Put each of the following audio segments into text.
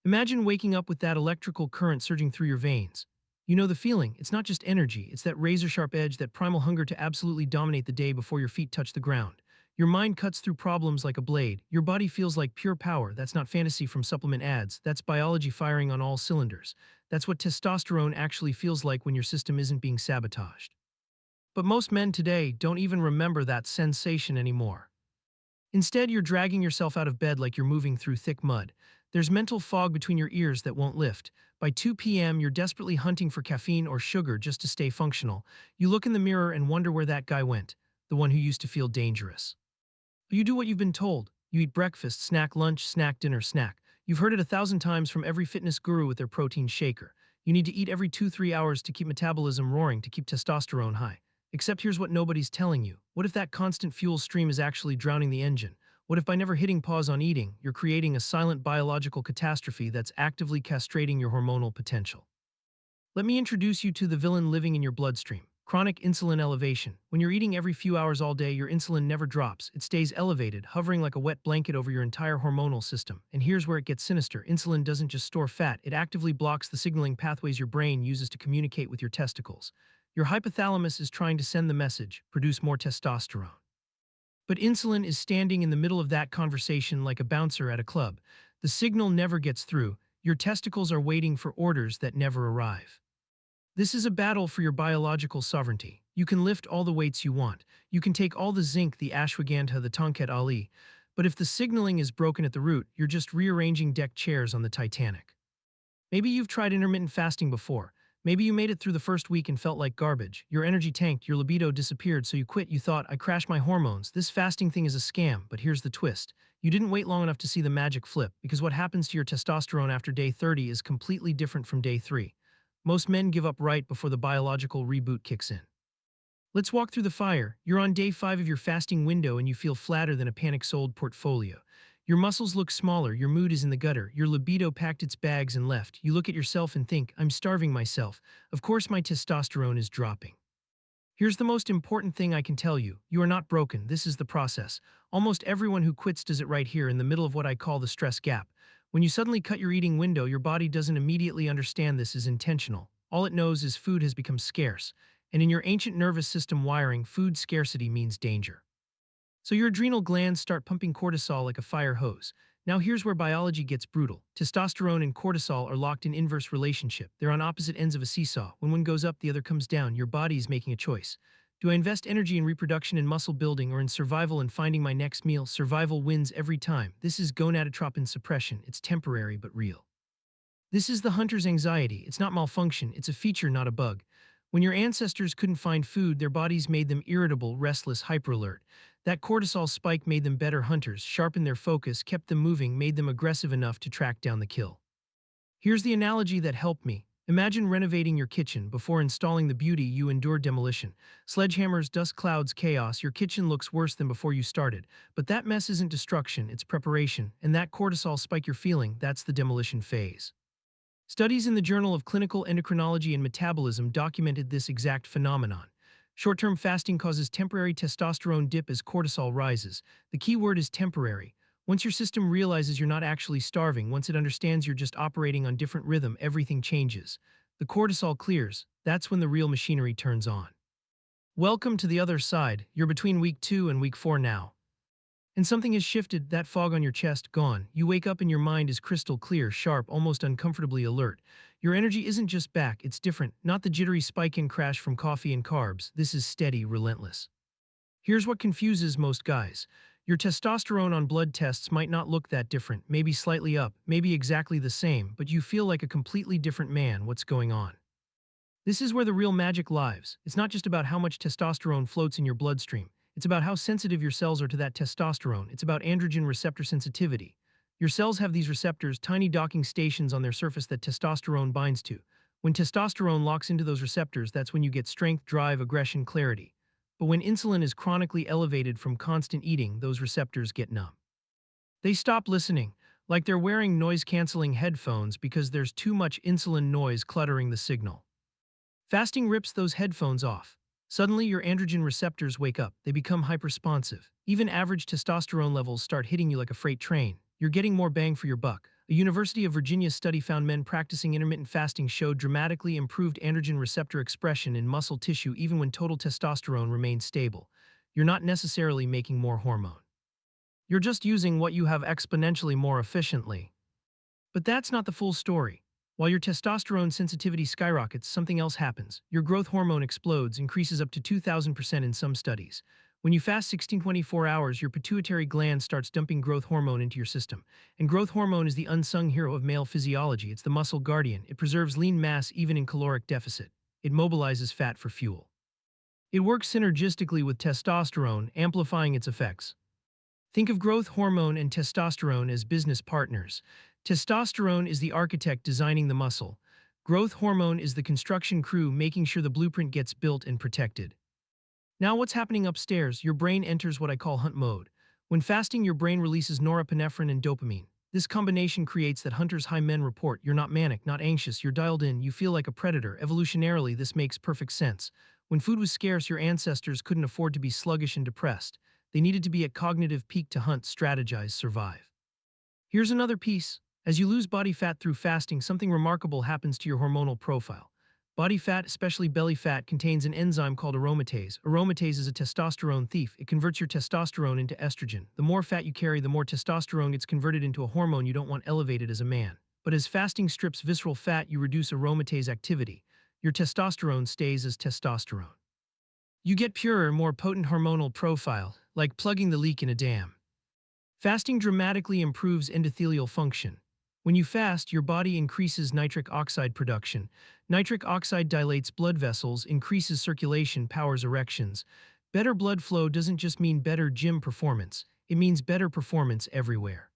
Imagine waking up with that electrical current surging through your veins. You know the feeling. It's not just energy, it's that razor-sharp edge, that primal hunger to absolutely dominate the day before your feet touch the ground. Your mind cuts through problems like a blade. Your body feels like pure power. That's not fantasy from supplement ads. That's biology firing on all cylinders. That's what testosterone actually feels like when your system isn't being sabotaged. But most men today don't even remember that sensation anymore. Instead, you're dragging yourself out of bed like you're moving through thick mud. There's mental fog between your ears that won't lift. By 2 p.m., you're desperately hunting for caffeine or sugar just to stay functional. You look in the mirror and wonder where that guy went, the one who used to feel dangerous. You do what you've been told. You eat breakfast, snack lunch, snack dinner, snack. You've heard it 1,000 times from every fitness guru with their protein shaker. You need to eat every 2-3 hours to keep metabolism roaring, to keep testosterone high. Except here's what nobody's telling you. What if that constant fuel stream is actually drowning the engine? What if by never hitting pause on eating, you're creating a silent biological catastrophe that's actively castrating your hormonal potential? Let me introduce you to the villain living in your bloodstream. Chronic insulin elevation. When you're eating every few hours all day, your insulin never drops. It stays elevated, hovering like a wet blanket over your entire hormonal system. And here's where it gets sinister. Insulin doesn't just store fat, it actively blocks the signaling pathways your brain uses to communicate with your testicles. Your hypothalamus is trying to send the message, produce more testosterone. But insulin is standing in the middle of that conversation like a bouncer at a club. The signal never gets through. Your testicles are waiting for orders that never arrive. This is a battle for your biological sovereignty. You can lift all the weights you want. You can take all the zinc, the ashwagandha, the tonkat ali. But if the signaling is broken at the root, you're just rearranging deck chairs on the Titanic. Maybe you've tried intermittent fasting before. Maybe you made it through the first week and felt like garbage. Your energy tanked, your libido disappeared, so you quit. You thought, I crashed my hormones. This fasting thing is a scam, but here's the twist. You didn't wait long enough to see the magic flip, because what happens to your testosterone after day 30 is completely different from day 3. Most men give up right before the biological reboot kicks in. Let's walk through the fire. You're on day 5 of your fasting window and you feel flatter than a panic-sold portfolio. Your muscles look smaller, your mood is in the gutter, your libido packed its bags and left. You look at yourself and think, I'm starving myself. Of course my testosterone is dropping. Here's the most important thing I can tell you. You are not broken. This is the process. Almost everyone who quits does it right here in the middle of what I call the stress gap. When you suddenly cut your eating window, your body doesn't immediately understand this is intentional. All it knows is food has become scarce. And in your ancient nervous system wiring, food scarcity means danger. So your adrenal glands start pumping cortisol like a fire hose. Now here's where biology gets brutal. Testosterone and cortisol are locked in inverse relationship. They're on opposite ends of a seesaw. When one goes up, the other comes down. Your body is making a choice. Do I invest energy in reproduction and muscle building, or in survival and finding my next meal? Survival wins every time. This is gonadotropin suppression. It's temporary but real. This is the hunter's anxiety. It's not malfunction. It's a feature, not a bug. When your ancestors couldn't find food, their bodies made them irritable, restless, hyperalert. That cortisol spike made them better hunters, sharpened their focus, kept them moving, made them aggressive enough to track down the kill. Here's the analogy that helped me. Imagine renovating your kitchen. Before installing the beauty, you endured demolition. Sledgehammers, dust clouds, chaos. Your kitchen looks worse than before you started. But that mess isn't destruction, it's preparation. And that cortisol spike you're feeling, that's the demolition phase. Studies in the Journal of Clinical Endocrinology and Metabolism documented this exact phenomenon. Short-term fasting causes temporary testosterone dip as cortisol rises. The key word is temporary. Once your system realizes you're not actually starving, once it understands you're just operating on different rhythm, everything changes. The cortisol clears. That's when the real machinery turns on. Welcome to the other side. You're between week 2 and week 4 now. And something has shifted, that fog on your chest, gone. You wake up and your mind is crystal clear, sharp, almost uncomfortably alert. Your energy isn't just back, it's different. Not the jittery spike and crash from coffee and carbs. This is steady, relentless. Here's what confuses most guys. Your testosterone on blood tests might not look that different, maybe slightly up, maybe exactly the same, but you feel like a completely different man. What's going on? This is where the real magic lies. It's not just about how much testosterone floats in your bloodstream. It's about how sensitive your cells are to that testosterone. It's about androgen receptor sensitivity. Your cells have these receptors, tiny docking stations on their surface that testosterone binds to. When testosterone locks into those receptors, that's when you get strength, drive, aggression, clarity. But when insulin is chronically elevated from constant eating, those receptors get numb. They stop listening, like they're wearing noise-canceling headphones because there's too much insulin noise cluttering the signal. Fasting rips those headphones off. Suddenly, your androgen receptors wake up. They become hypersponsive. Even average testosterone levels start hitting you like a freight train. You're getting more bang for your buck. A University of Virginia study found men practicing intermittent fasting showed dramatically improved androgen receptor expression in muscle tissue even when total testosterone remained stable. You're not necessarily making more hormone. You're just using what you have exponentially more efficiently. But that's not the full story. While your testosterone sensitivity skyrockets, something else happens. Your growth hormone explodes, increases up to 2,000% in some studies. When you fast 16-24 hours, your pituitary gland starts dumping growth hormone into your system. And growth hormone is the unsung hero of male physiology. It's the muscle guardian. It preserves lean mass even in caloric deficit. It mobilizes fat for fuel. It works synergistically with testosterone, amplifying its effects. Think of growth hormone and testosterone as business partners. Testosterone is the architect designing the muscle. Growth hormone is the construction crew making sure the blueprint gets built and protected. Now what's happening upstairs? Your brain enters what I call hunt mode. When fasting, your brain releases norepinephrine and dopamine. This combination creates that hunter's high. Men report, you're not manic, not anxious, you're dialed in, you feel like a predator. Evolutionarily, this makes perfect sense. When food was scarce, your ancestors couldn't afford to be sluggish and depressed. They needed to be at cognitive peak to hunt, strategize, survive. Here's another piece. As you lose body fat through fasting, something remarkable happens to your hormonal profile. Body fat, especially belly fat, contains an enzyme called aromatase. Aromatase is a testosterone thief. It converts your testosterone into estrogen. The more fat you carry, the more testosterone gets converted into a hormone you don't want elevated as a man. But as fasting strips visceral fat, you reduce aromatase activity. Your testosterone stays as testosterone. You get purer, more potent hormonal profile, like plugging the leak in a dam. Fasting dramatically improves endothelial function. When you fast, your body increases nitric oxide production. Nitric oxide dilates blood vessels, increases circulation, powers erections. Better blood flow doesn't just mean better gym performance, it means better performance everywhere.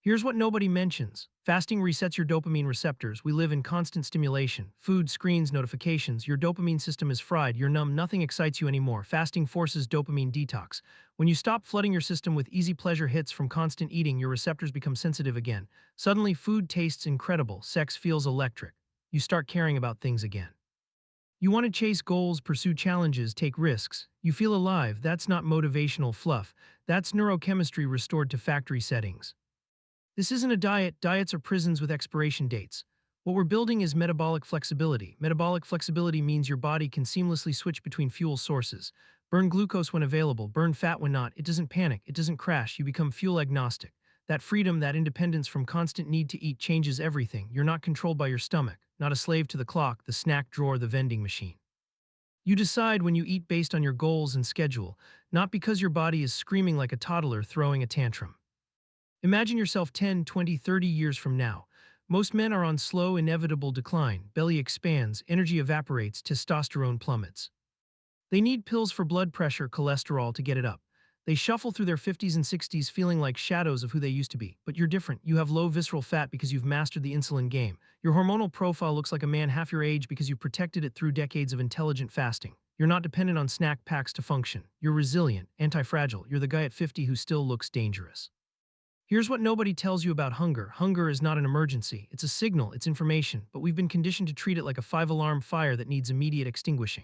Here's what nobody mentions. Fasting resets your dopamine receptors. We live in constant stimulation. Food, screens, notifications. Your dopamine system is fried. You're numb. Nothing excites you anymore. Fasting forces dopamine detox. When you stop flooding your system with easy pleasure hits from constant eating, your receptors become sensitive again. Suddenly, food tastes incredible. Sex feels electric. You start caring about things again. You want to chase goals, pursue challenges, take risks. You feel alive. That's not motivational fluff. That's neurochemistry restored to factory settings. This isn't a diet. Diets are prisons with expiration dates. What we're building is metabolic flexibility. Metabolic flexibility means your body can seamlessly switch between fuel sources. Burn glucose when available, burn fat when not. It doesn't panic, it doesn't crash, you become fuel agnostic. That freedom, that independence from constant need to eat changes everything. You're not controlled by your stomach, not a slave to the clock, the snack drawer, the vending machine. You decide when you eat based on your goals and schedule, not because your body is screaming like a toddler throwing a tantrum. Imagine yourself 10, 20, 30 years from now. Most men are on slow, inevitable decline. Belly expands, energy evaporates, testosterone plummets. They need pills for blood pressure, cholesterol to get it up. They shuffle through their 50s and 60s feeling like shadows of who they used to be. But you're different. You have low visceral fat because you've mastered the insulin game. Your hormonal profile looks like a man half your age because you protected it through decades of intelligent fasting. You're not dependent on snack packs to function. You're resilient, anti-fragile. You're the guy at 50 who still looks dangerous. Here's what nobody tells you about hunger. Hunger is not an emergency. It's a signal, it's information, but we've been conditioned to treat it like a five-alarm fire that needs immediate extinguishing.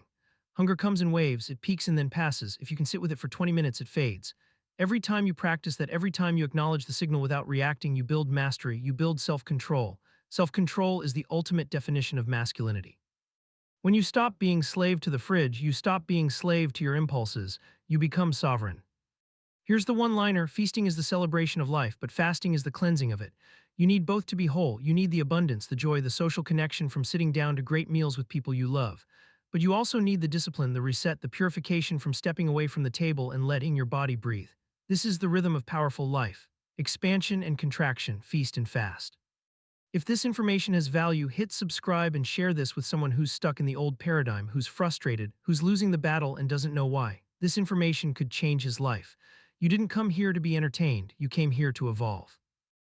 Hunger comes in waves, it peaks and then passes. If you can sit with it for 20 minutes, it fades. Every time you practice that, every time you acknowledge the signal without reacting, you build mastery, you build self-control. Self-control is the ultimate definition of masculinity. When you stop being slave to the fridge, you stop being slave to your impulses, you become sovereign. Here's the one-liner, feasting is the celebration of life, but fasting is the cleansing of it. You need both to be whole. You need the abundance, the joy, the social connection from sitting down to great meals with people you love. But you also need the discipline, the reset, the purification from stepping away from the table and letting your body breathe. This is the rhythm of powerful life. Expansion and contraction, feast and fast. If this information has value, hit subscribe and share this with someone who's stuck in the old paradigm, who's frustrated, who's losing the battle and doesn't know why. This information could change his life. You didn't come here to be entertained, you came here to evolve.